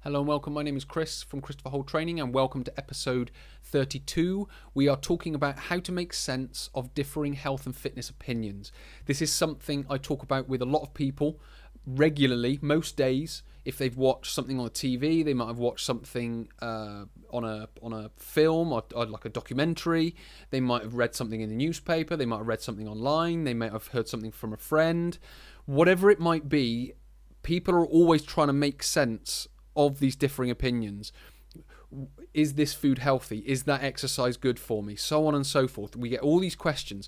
Hello and welcome. My name is Chris from Christopher Holt Training, and welcome to episode 32. We are talking about how to make sense of differing health and fitness opinions. This is something I talk about with a lot of people regularly, most days. If they've watched something on the TV, they might have watched something on a film or like a documentary. They might have read something in the newspaper. They might have read something online. They might have heard something from a friend. Whatever it might be, people are always trying to make sense of these differing opinions. Is this food healthy? Is that exercise good for me? So on and so forth. We get all these questions.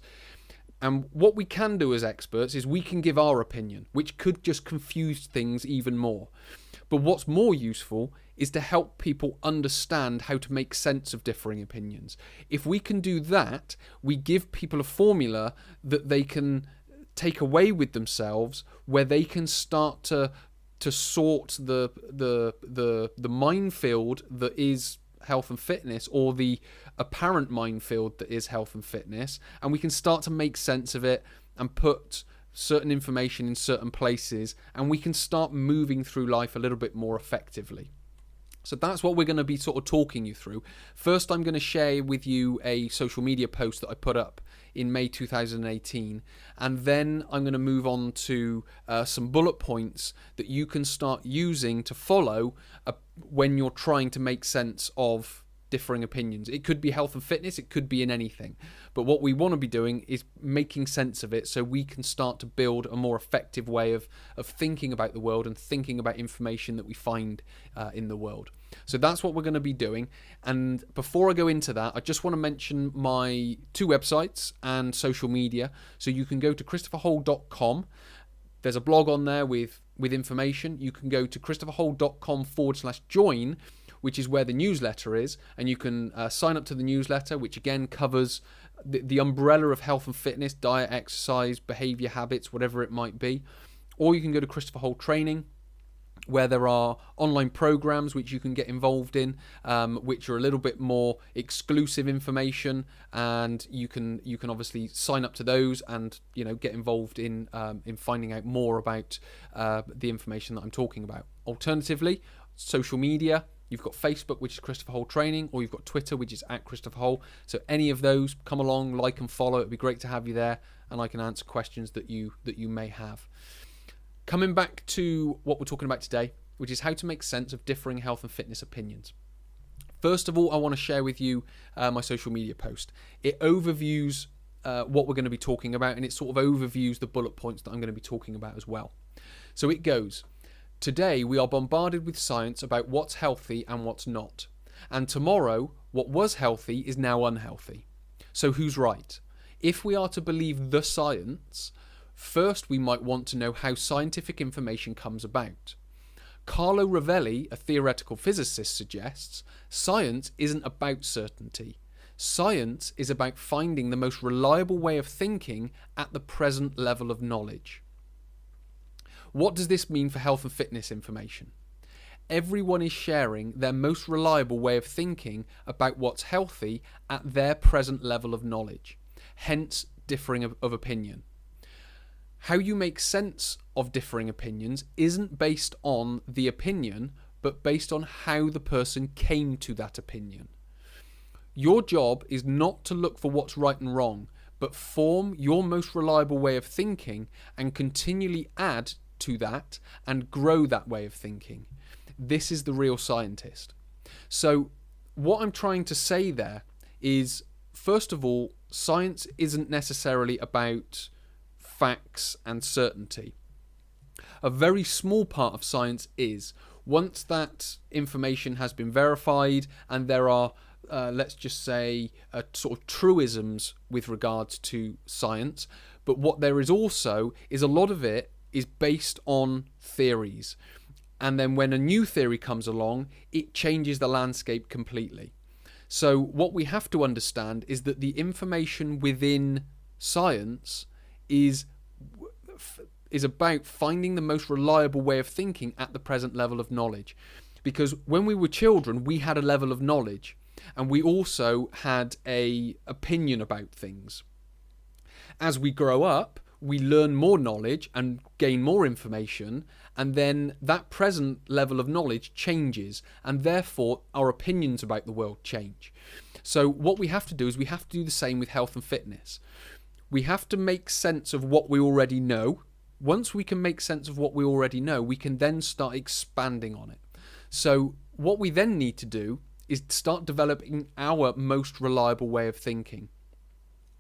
And what we can do as experts is we can give our opinion, which could just confuse things even more. But what's more useful is to help people understand how to make sense of differing opinions. If we can do that, we give people a formula that they can take away with themselves, where they can start to sort the minefield that is health and fitness, or the apparent minefield that is health and fitness, and we can start to make sense of it and put certain information in certain places, and we can start moving through life a little bit more effectively. So that's what we're going to be sort of talking you through. First, I'm going to share with you a social media post that I put up in May 2018, and then I'm going to move on to some bullet points that you can start using to follow when you're trying to make sense of differing opinions. It could be health and fitness, it could be in anything, but what we want to be doing is making sense of it so we can start to build a more effective way of thinking about the world and thinking about information that we find in the world. So that's what we're going to be doing. And before I go into that, I just want to mention my two websites and social media. So you can go to christopherholt.com. There's a blog on there with information. You can go to christopherholt.com/join, which is where the newsletter is, and you can sign up to the newsletter, which again covers the umbrella of health and fitness, diet, exercise, behavior, habits, whatever it might be. Or you can go to Christopher Holt Training, where there are online programs which you can get involved in, which are a little bit more exclusive information, and you can obviously sign up to those and get involved in finding out more about the information that I'm talking about. Alternatively, social media. You've got Facebook, which is Christopher Holt Training, or you've got Twitter, which is @Christopher Holt. So any of those, come along, like and follow. It'd be great to have you there, and I can answer questions that you may have. Coming back to what we're talking about today, which is how to make sense of differing health and fitness opinions. First of all, I want to share with you my social media post. It overviews what we're going to be talking about, and it sort of overviews the bullet points that I'm going to be talking about as well. So it goes: today we are bombarded with science about what's healthy and what's not. And tomorrow, what was healthy is now unhealthy. So who's right? If we are to believe the science, first we might want to know how scientific information comes about. Carlo Rovelli, a theoretical physicist, suggests science isn't about certainty. Science is about finding the most reliable way of thinking at the present level of knowledge. What does this mean for health and fitness information? Everyone is sharing their most reliable way of thinking about what's healthy at their present level of knowledge, hence differing of opinion. How you make sense of differing opinions isn't based on the opinion, but based on how the person came to that opinion. Your job is not to look for what's right and wrong, but form your most reliable way of thinking and continually add to that and grow that way of thinking. This is the real scientist. So what I'm trying to say there is, first of all, science isn't necessarily about facts and certainty. A very small part of science is. Once that information has been verified and there are let's just say sort of truisms with regards to science, but what there is also is a lot of it is based on theories, and then when a new theory comes along, it changes the landscape completely. So what we have to understand is that the information within science is about finding the most reliable way of thinking at the present level of knowledge. Because when we were children, we had a level of knowledge, and we also had a opinion about things. As we grow up, we learn more knowledge and gain more information, and then that present level of knowledge changes, and therefore our opinions about the world change. So what we have to do is we have to do the same with health and fitness. We have to make sense of what we already know. Once we can make sense of what we already know, we can then start expanding on it. So what we then need to do is start developing our most reliable way of thinking.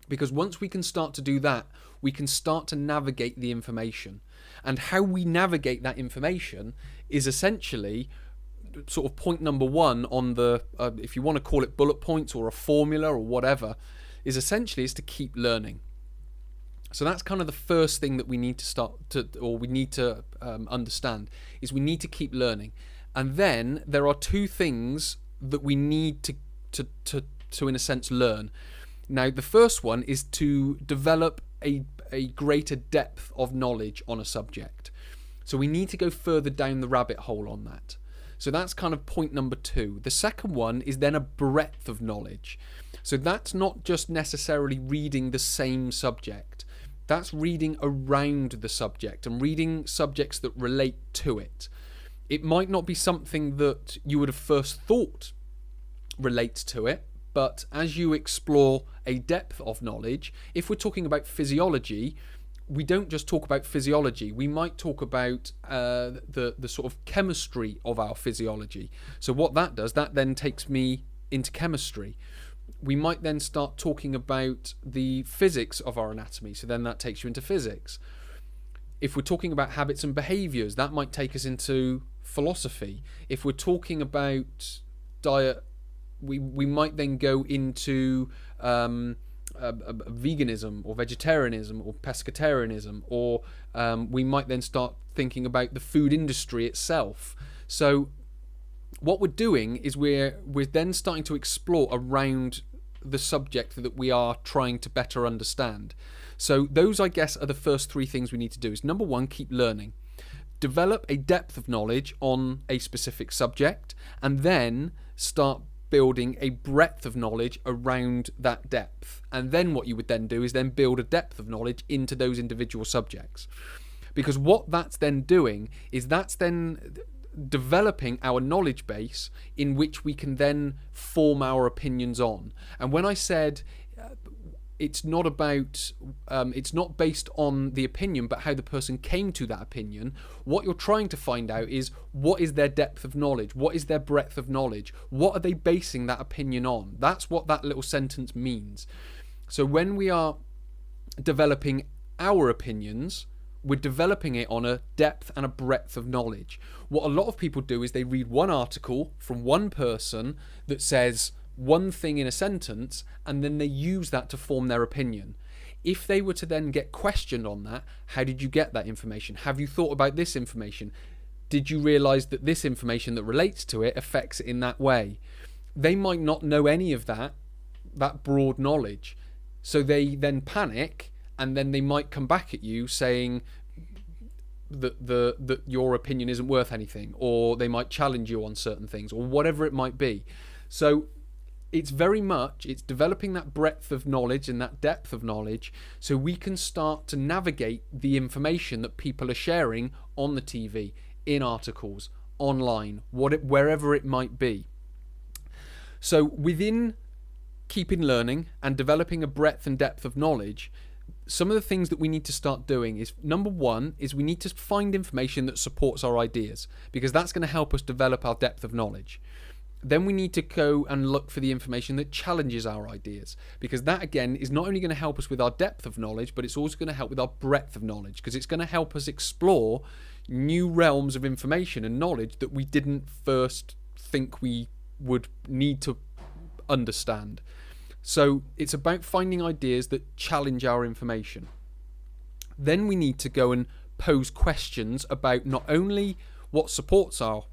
Because once we can start to do that, we can start to navigate the information. And how we navigate that information is essentially sort of point number one on the, if you want to call it bullet points or a formula or whatever, is to keep learning. So that's kind of the first thing that we need to understand, is we need to keep learning. And then there are two things that we need to in a sense learn. Now, the first one is to develop a greater depth of knowledge on a subject. So we need to go further down the rabbit hole on that. So that's kind of point number two. The second one is then a breadth of knowledge. So that's not just necessarily reading the same subject. That's reading around the subject and reading subjects that relate to it. It might not be something that you would have first thought relates to it, but as you explore a depth of knowledge, if we're talking about physiology, we don't just talk about physiology. We might talk about the sort of chemistry of our physiology. So what that does, that then takes me into chemistry. We might then start talking about the physics of our anatomy. So then that takes you into physics. If we're talking about habits and behaviors, that might take us into philosophy. If we're talking about diet, we might then go into veganism or vegetarianism or pescatarianism, or we might then start thinking about the food industry itself. So what we're doing is we're then starting to explore around the subject that we are trying to better understand. So those, I guess, are the first three things we need to do. Is number one, keep learning. Develop a depth of knowledge on a specific subject, and then start building a breadth of knowledge around that depth. And then what you would then do is then build a depth of knowledge into those individual subjects. Because what that's then doing is that's then developing our knowledge base in which we can then form our opinions on. And when I said it's not based on the opinion but how the person came to that opinion, what you're trying to find out is what is their depth of knowledge, what is their breadth of knowledge, what are they basing that opinion on. That's what that little sentence means. So when we are developing our opinions, we're developing it on a depth and a breadth of knowledge. What a lot of people do is they read one article from one person that says one thing in a sentence, and then they use that to form their opinion. If they were to then get questioned on that, how did you get that information? Have you thought about this information? Did you realise that this information that relates to it affects it in that way? They might not know any of that broad knowledge. So they then panic, and then they might come back at you saying that your opinion isn't worth anything, or they might challenge you on certain things, or whatever it might be. So it's developing that breadth of knowledge and that depth of knowledge so we can start to navigate the information that people are sharing on the TV, in articles, online, wherever it might be. So within keeping learning and developing a breadth and depth of knowledge, some of the things that we need to start doing is, number one, is we need to find information that supports our ideas, because that's going to help us develop our depth of knowledge. Then we need to go and look for the information that challenges our ideas, because that, again, is not only going to help us with our depth of knowledge, but it's also going to help with our breadth of knowledge, because it's going to help us explore new realms of information and knowledge that we didn't first think we would need to understand. So it's about finding ideas that challenge our information. Then we need to go and pose questions about not only what supports our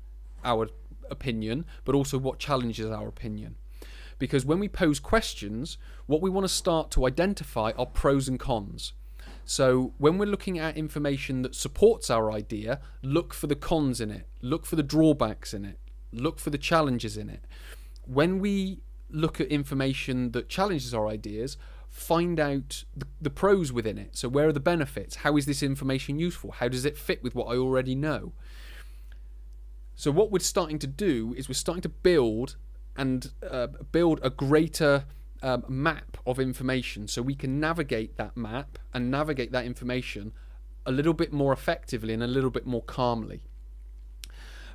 opinion, but also what challenges our opinion. Because when we pose questions, what we want to start to identify are pros and cons. So when we're looking at information that supports our idea, look for the cons in it, look for the drawbacks in it, look for the challenges in it. When we look at information that challenges our ideas, find out the pros within it. So where are the benefits? How is this information useful? How does it fit with what I already know? So what we're starting to do is we're starting to build a greater map of information, so we can navigate that map and navigate that information a little bit more effectively and a little bit more calmly.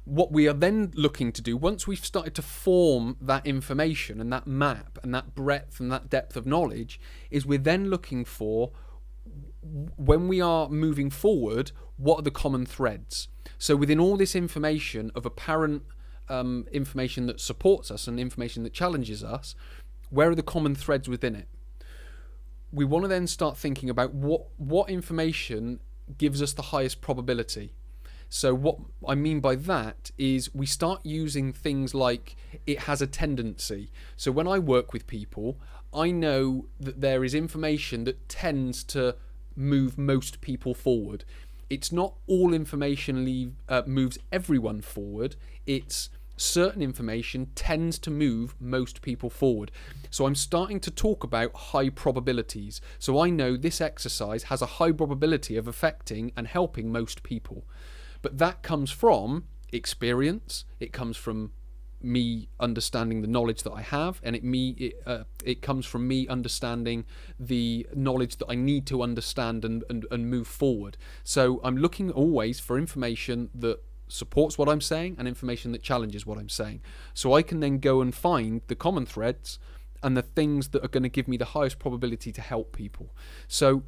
What we are then looking to do, once we've started to form that information and that map and that breadth and that depth of knowledge, is we're then looking for, when we are moving forward, what are the common threads? So within all this information of apparent information that supports us and information that challenges us, where are the common threads within it? We want to then start thinking about what information gives us the highest probability. So what I mean by that is we start using things like it has a tendency. So when I work with people, I know that there is information that tends to move most people forward. It's not all information moves everyone forward. It's certain information tends to move most people forward. So I'm starting to talk about high probabilities. So I know this exercise has a high probability of affecting and helping most people. But that comes from experience. It comes from me understanding the knowledge that I have, and it comes from me understanding the knowledge that I need to understand and move forward. So I'm looking always for information that supports what I'm saying and information that challenges what I'm saying. So I can then go and find the common threads and the things that are going to give me the highest probability to help people. So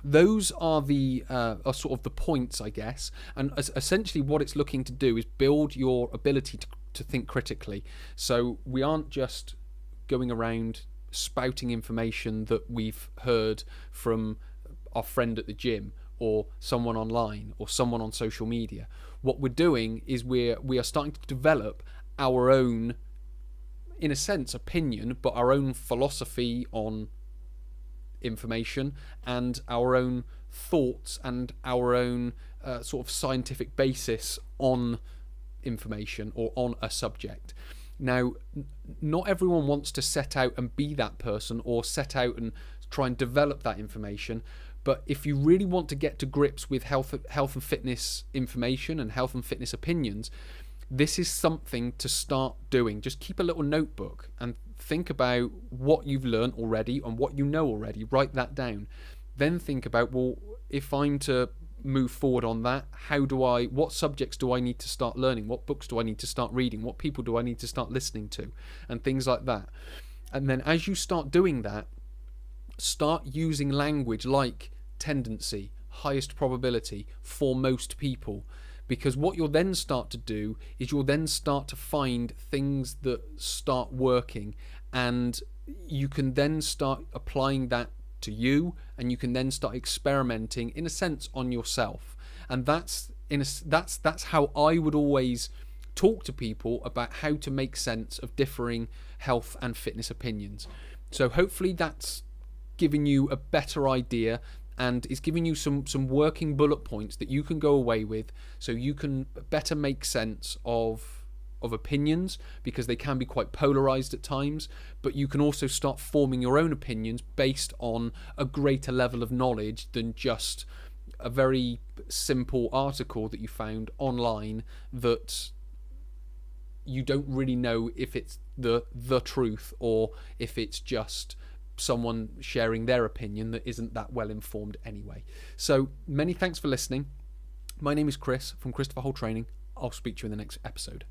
those are the sort of the points, I guess, and essentially what it's looking to do is build your ability to think critically. So we aren't just going around spouting information that we've heard from our friend at the gym or someone online or someone on social media. What we're doing is we are starting to develop our own, in a sense, opinion, but our own philosophy on information and our own thoughts and our own sort of scientific basis on information or on a subject. Now, not everyone wants to set out and be that person or set out and try and develop that information. But if you really want to get to grips with health and fitness information and health and fitness opinions, this is something to start doing. Just keep a little notebook and think about what you've learned already and what you know already. Write that down. Then think about, well, if I'm to move forward on that, what subjects do I need to start learning? What books do I need to start reading? What people do I need to start listening to? And things like that. And then as you start doing that, start using language like tendency, highest probability, for most people. Because what you'll then start to do is you'll then start to find things that start working, and you can then start applying that to you, and you can then start experimenting in a sense on yourself. And that's how I would always talk to people about how to make sense of differing health and fitness opinions. So hopefully that's giving you a better idea and is giving you some working bullet points that you can go away with, so you can better make sense of opinions, because they can be quite polarized at times, but you can also start forming your own opinions based on a greater level of knowledge than just a very simple article that you found online that you don't really know if it's the truth or if it's just someone sharing their opinion that isn't that well informed anyway. So many thanks for listening. My name is Chris from Christopher Hall Training. I'll speak to you in the next episode.